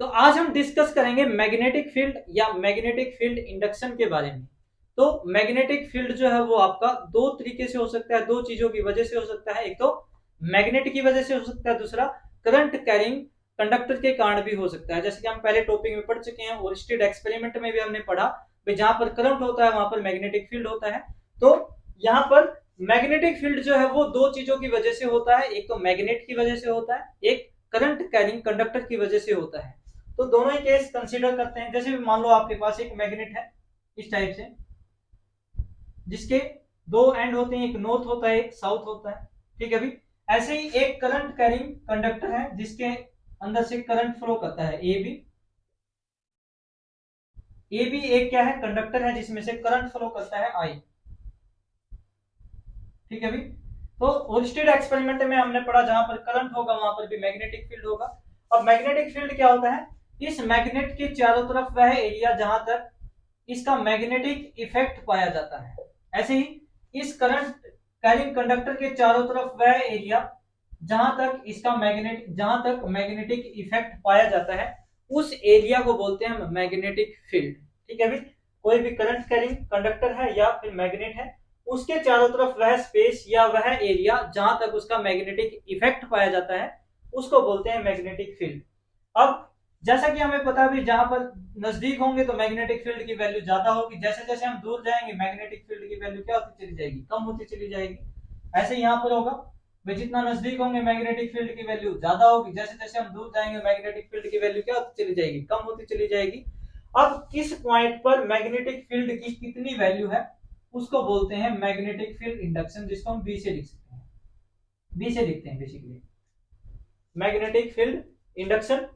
तो आज हम डिस्कस करेंगे मैग्नेटिक फील्ड या मैग्नेटिक फील्ड इंडक्शन के बारे में। तो मैग्नेटिक फील्ड जो है वो आपका दो तरीके से हो सकता है, दो चीजों की वजह से हो सकता है। एक तो मैग्नेट की वजह से हो सकता है, दूसरा करंट कैरिंग कंडक्टर के कारण भी हो सकता है। जैसे कि हम पहले टॉपिक में पढ़ चुके हैं और स्टेट एक्सपेरिमेंट में भी हमने पढ़ा कि जहां पर करंट होता है वहां पर मैग्नेटिक फील्ड होता है। तो यहाँ पर मैग्नेटिक फील्ड जो है वो दो चीजों की वजह से होता है, एक तो मैग्नेट की वजह से होता है, एक करंट कैरिंग कंडक्टर की वजह से होता है। तो दोनों ही केस कंसीडर करते हैं। जैसे मान लो आपके पास एक मैग्नेट है इस टाइप से, जिसके दो एंड होते हैं, एक नॉर्थ होता है एक साउथ होता है। ठीक है भाई। ऐसे ही एक करंट कैरिंग कंडक्टर है जिसके अंदर से करंट फ्लो करता है ए बी। ए बी एक क्या है, कंडक्टर है जिसमें से करंट फ्लो करता है आई। ठीक है भाई। तो ओरिस्टेड एक्सपेरिमेंट में हमने पढ़ा जहां पर करंट होगा वहां पर भी मैग्नेटिक फील्ड होगा। अब मैग्नेटिक फील्ड क्या होता है, इस मैग्नेट के चारों तरफ वह एरिया जहां तक इसका मैग्नेटिक इफेक्ट पाया जाता है। ऐसे ही इस करंट कैरिंग कंडक्टर के चारों तरफ वह एरिया जहां तक मैग्नेटिक इफेक्ट पाया जाता है, उस एरिया को बोलते हैं हम मैग्नेटिक फील्ड। ठीक है भाई। कोई भी करंट कैरिंग कंडक्टर है या फिर मैग्नेट है, उसके चारों तरफ वह स्पेस या वह एरिया जहां तक उसका मैग्नेटिक इफेक्ट पाया जाता है, उसको बोलते हैं मैग्नेटिक फील्ड। अब जैसा कि हमें पता भी, जहां पर नजदीक होंगे तो मैग्नेटिक फील्ड की वैल्यू ज्यादा होगी, जैसे जैसे हम दूर जाएंगे मैग्नेटिक फील्ड की वैल्यू क्या होती चली जाएगी, कम होती चली जाएगी। ऐसे यहाँ पर होगा भाई, जितना नजदीक होंगे मैग्नेटिक फील्ड की वैल्यू ज्यादा होगी, जैसे जैसे हम दूर जाएंगे मैग्नेटिक फील्ड की वैल्यू क्या होती चली जाएगी, कम होती चली जाएगी। अब किस पॉइंट पर मैग्नेटिक फील्ड की कितनी वैल्यू है उसको बोलते हैं मैग्नेटिक फील्ड इंडक्शन, जिसको हम बी से लिख सकते हैं, बी से लिखते हैं बेसिकली मैग्नेटिक फील्ड इंडक्शन।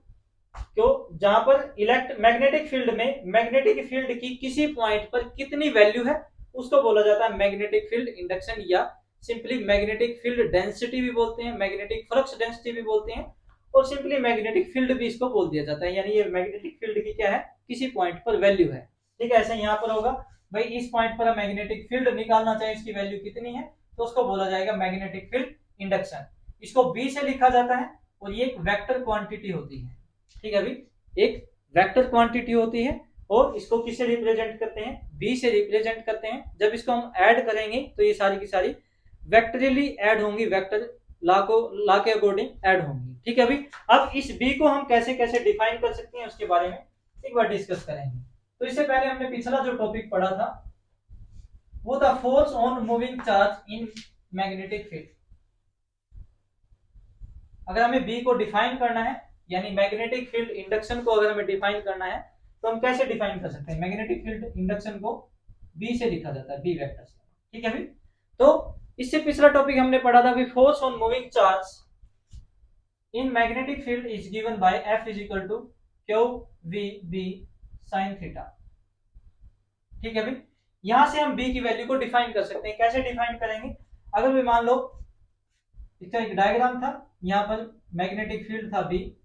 क्यों, जहां पर मैग्नेटिक फील्ड में मैग्नेटिक फील्ड की किसी पॉइंट पर कितनी वैल्यू है उसको बोला जाता है मैग्नेटिक फील्ड इंडक्शन, या सिंपली मैग्नेटिक फील्ड डेंसिटी भी बोलते हैं, मैग्नेटिक फ्लक्स डेंसिटी भी बोलते हैं, और सिंपली मैग्नेटिक फील्ड भी इसको बोल दिया जाता है। यानी ये मैग्नेटिक फील्ड की क्या है, किसी पॉइंट पर वैल्यू है। ठीक है। ऐसे यहाँ पर होगा भाई, इस पॉइंट पर मैग्नेटिक फील्ड निकालना चाहिए, इसकी वैल्यू कितनी है, तो उसको बोला जाएगा मैग्नेटिक फील्ड इंडक्शन। इसको बी से लिखा जाता है और ये एक वेक्टर क्वांटिटी होती है। ठीक है अभी, एक वेक्टर क्वांटिटी होती है और इसको किससे रिप्रेजेंट करते हैं, बी से रिप्रेजेंट करते हैं। जब इसको हम ऐड करेंगे तो ये सारी की सारी वेक्टरली ऐड होंगी, वेक्टर ला के अकॉर्डिंग ऐड होंगी। ठीक है अभी। अब इस बी को हम कैसे कैसे डिफाइन कर सकते हैं उसके बारे में एक बार डिस्कस करेंगे। तो इससे पहले हमने पिछला जो टॉपिक पढ़ा था वो था force on moving charge in magnetic field. अगर हमें बी को डिफाइन करना है, यानी मैग्नेटिक फील्ड इंडक्शन को अगर हमें डिफाइन करना है तो हम कैसे डिफाइन कर सकते हैं, मैग्नेटिक फील्ड इंडक्शन को बी से लिखा जाता है, बी वेक्टर से। ठीक है भाई। तो इससे पिछला टॉपिक हमने पढ़ा था कि force on moving charge in magnetic field is given by F is equal to q v B sine theta. ठीक है भाई। यहां से हम बी की वैल्यू को डिफाइन कर सकते हैं। कैसे डिफाइन करेंगे, अगर भी मान लो इसका एक डायग्राम था, यहाँ पर मैग्नेटिक फील्ड था बी,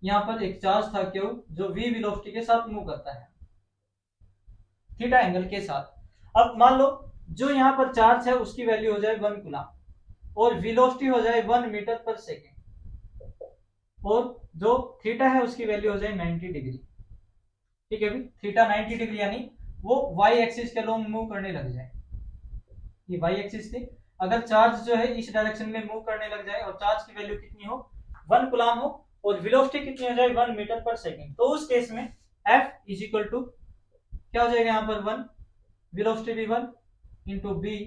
यहाँ पर एक चार्ज था क्यू जो वी वेलोसिटी के साथ मूव करता है थीटा एंगल के साथ। अब मान लो जो यहाँ पर चार्ज है उसकी वैल्यू हो जाए 1 कूलम और वेलोसिटी हो जाए 1 मीटर पर सेकेंड, और जो थीटा है उसकी वैल्यू हो जाए 90 डिग्री। ठीक है भाई, थीटा 90 डिग्री यानी वो वाई एक्सिस के लोग मूव करने लग जाए। ये वाई एक्सिस थी, अगर चार्ज जो है इस डायरेक्शन में मूव करने लग जाए और चार्ज की वैल्यू कितनी हो, 1 कूलम हो, और वेलोसिटी कितनी हो जाए 1 मीटर पर सेकेंड, तो उस केस में F इज इक्वल टू क्या हो जाएगा, यहाँ पर 1, वेलोसिटी भी 1 इंटू बी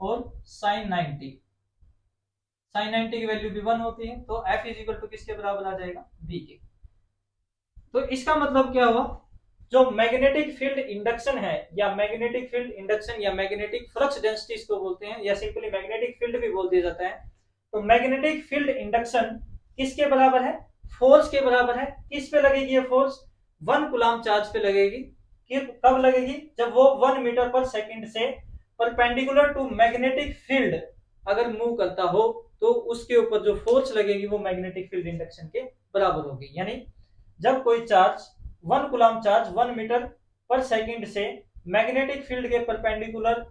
और साइन 90, साइन 90 की वैल्यू भी 1 होती है, तो F इज इक्वल टू किसके बराबर आ जाएगा, बी के। तो इसका मतलब क्या हुआ, जो मैग्नेटिक फील्ड इंडक्शन है या मैग्नेटिक फील्ड इंडक्शन या मैग्नेटिक फ्लक्स डेंसिटी इसको बोलते हैं, या सिंपली मैग्नेटिक फील्ड भी बोल दिया जाता है। तो मैग्नेटिक फील्ड इंडक्शन किसके बराबर है, फोर्स के बराबर है। किस पे लगेगी ये फोर्स, 1 कूलम चार्ज पे लगेगी। कब लगेगी, जब वो 1 मीटर पर सेकंड से परपेंडिकुलर टू मैग्नेटिक फील्ड अगर मूव करता हो, तो उसके ऊपर जो फोर्स लगेगी वो मैग्नेटिक फील्ड इंडक्शन के बराबर होगी। यानी जब कोई charge 1 coulomb charge 1 metre per second से मैग्नेटिक फील्ड के परपेंडिकुलर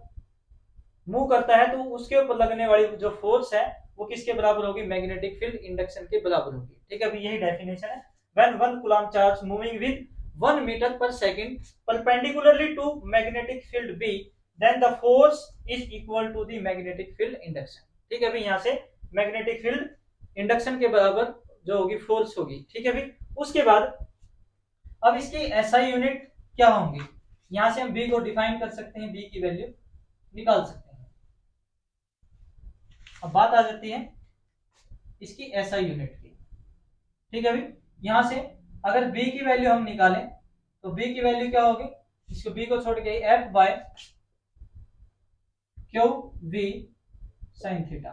मूव करता है, तो उसके ऊपर लगने वाली जो फोर्स है वो किसके बराबर होगी, मैग्नेटिक फील्ड इंडक्शन के बराबर होगी। ठीक है, अभी यही डेफिनेशन है। when 1 coulomb charge moving with 1 meter per second perpendicularly to magnetic field B, then the force is equal to the magnetic field induction। ठीक है भाई, यहाँ से मैग्नेटिक फील्ड इंडक्शन के बराबर जो होगी फोर्स होगी। ठीक है भाई, उसके बाद अब इसकी एसआई यूनिट क्या होंगी, यहां से हम बी को डिफाइन कर सकते हैं, बी की वैल्यू निकाल सकते हैं। अब बात आ जाती है इसकी एसआई यूनिट की। ठीक है भाई, यहां से अगर बी की वैल्यू हम निकालें तो बी की वैल्यू क्या होगी, इसको बी को छोड़ के F by q v sine theta,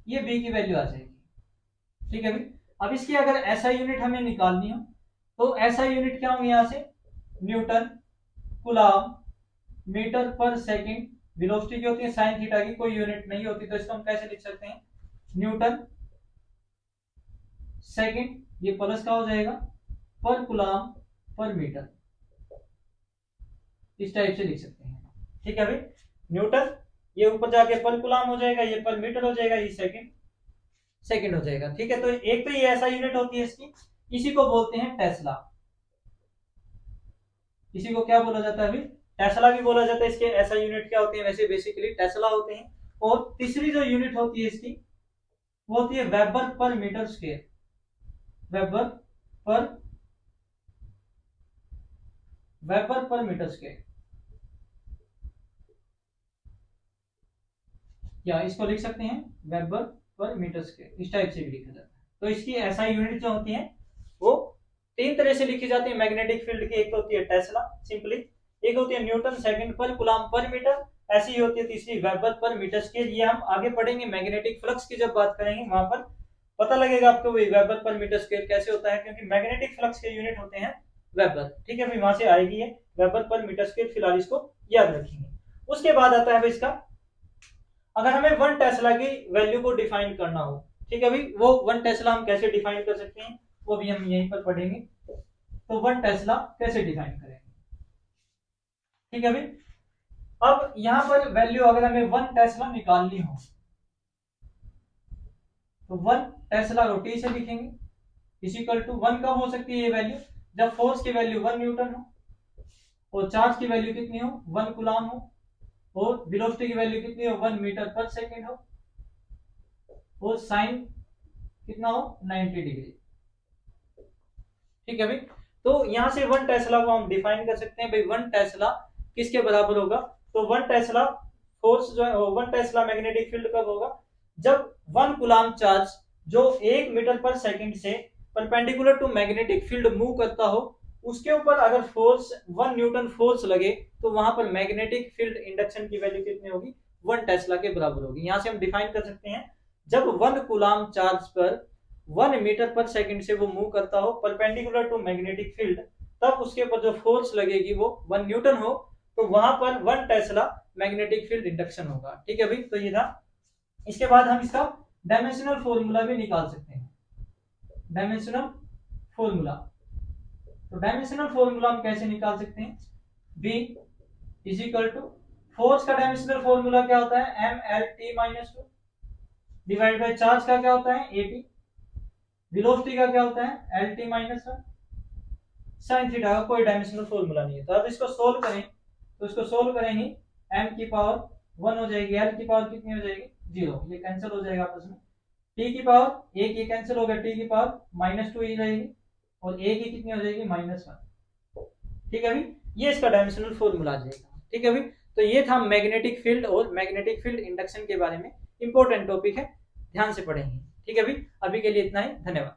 ये बी की वैल्यू आ जाएगी। ठीक है भाई, अब इसकी अगर एसआई यूनिट हमें निकालनी हो तो एसआई यूनिट क्या होंगी, यहां से Newton coulomb metre per second, velocity की होती है साइन थीटा की कोई यूनिट नहीं होती, तो इसको हम कैसे लिख सकते हैं, न्यूटन सेकंड, ये प्लस का हो जाएगा पर कूलम्ब पर मीटर, इस टाइप से लिख सकते हैं। ठीक है भाई, न्यूटन ये ऊपर जाके पर कूलम्ब हो जाएगा, ये पर मीटर हो जाएगा, ये सेकंड हो जाएगा। ठीक है, तो एक तो ये ऐसा यूनिट होती है इसकी, इसी को बोलते हैं टेस्ला। इसी को क्या बोला जाता है अभी, टेस्ला भी बोला जाता है। इसके ऐसा यूनिट क्या होते हैं, वैसे बेसिकली टेस्ला होते हैं। और तीसरी जो यूनिट होती है इसकी वो होती है weber per metre square, weber per metre square, या इसको लिख सकते हैं वेबर पर मीटर स्क्वायर, इस टाइप से भी लिखा जाता है। तो इसकी एसआई यूनिट जो होती है वो तीन तरह से लिखी जाती है मैग्नेटिक फील्ड की। एक तो होती है टेस्ला सिंपली, एक होती है न्यूटन सेकंड पर कूलम्ब पर मीटर, ऐसी ही होती है तीसरी वेबर पर मीटर स्क्वायर। ये हम आगे पढ़ेंगे मैग्नेटिक फ्लक्स की जब बात करेंगे, वहां पर पता लगेगा आपको वेबर पर मीटर स्क्वायर कैसे होता है, क्योंकि मैग्नेटिक फ्लक्स के यूनिट होते हैं वेबर। ठीक है, वहां से आएगी ये वेबर पर मीटर स्क्वायर, फिलहाल इसको याद रखेंगे। उसके बाद आता है इसका, अगर हमें 1 टेस्ला की वैल्यू को डिफाइन करना हो, ठीक है भाई, वो 1 टेस्ला हम कैसे डिफाइन कर सकते हैं वो भी हम यहीं पर पढ़ेंगे। तो 1 टेस्ला कैसे डिफाइन करेंगे, ठीक है भाई। अब यहां पर वैल्यू अगर हमें 1 टेस्ला निकालनी हो तो 1 टेस्ला को टी से लिखेंगे, इज इक्वल टू 1 कब हो सकती है ये वैल्यू, जब फोर्स की वैल्यू 1 न्यूटन हो और चार्ज की वैल्यू कितनी हो 1 कूलम्ब हो और वेलोसिटी की वैल्यू कितनी हो 1 मीटर पर सेकंड हो और साइन कितना हो 90 डिग्री। ठीक है भाई, तो यहां से 1 टेस्ला को हम डिफाइन कर सकते हैं भाई। 1 टेस्ला किसके बराबर होगा, तो 1 टेस्ला फोर्स जो है 1 टेस्ला मैग्नेटिक फील्ड कब होगा, जब 1 कूलम्ब चार्ज जो 1 मीटर पर सेकंड से perpendicular to magnetic field move करता हो, उसके ऊपर अगर फोर्स 1 न्यूटन फोर्स लगे तो वहां पर मैग्नेटिक फील्ड इंडक्शन की वैल्यू कितनी होगी 1 टेस्ला के बराबर होगी। यहां से हम डिफाइन कर सकते हैं, जब 1 कूलम्ब चार्ज पर 1 मीटर पर सेकंड से वो मूव करता हो परपेंडिकुलर टू मैग्नेटिक फील्ड, तब उसके ऊपर जो फोर्स लगेगी वो 1 न्यूटन हो, तो वहां पर 1 टेस्ला मैग्नेटिक फील्ड इंडक्शन होगा। ठीक है भाई, तो ये था। इसके बाद हम इसका डायमेंशनल फॉर्मूला भी निकाल सकते हैं, डायमेंशनल फॉर्मूला। तो डायमेंशनल फॉर्मूला हम कैसे निकाल सकते हैं, B is equal to force का डायमेंशनल फॉर्मूला क्या होता है mlt-2 डिवाइड बाय चार्ज का क्या होता है at, वेलोसिटी का क्या होता है lt-1, साइन थीटा का कोई डायमेंशनल फॉर्मूला नहीं है। तो अब इसको सोल्व करें, तो इसको सोल्व करेंगे m की पावर 1 हो जाएगी, l की पावर कितनी हो जाएगी 0, ये कैंसिल हो जाएगा आपस में, t की पावर 1 ये कैंसिल हो गया, t की पावर -2 ही रहेगी और a की कितनी हो जाएगी -1। ठीक है भाई, ये इसका डायमेंशनल फॉर्मूला आ जाएगा। ठीक है भाई, तो ये था मैग्नेटिक फील्ड और मैग्नेटिक फील्ड इंडक्शन के बारे में, इंपॉर्टेंट टॉपिक है, ध्यान से पढ़ेंगे। ठीक है भाई, अभी के लिए इतना ही, धन्यवाद।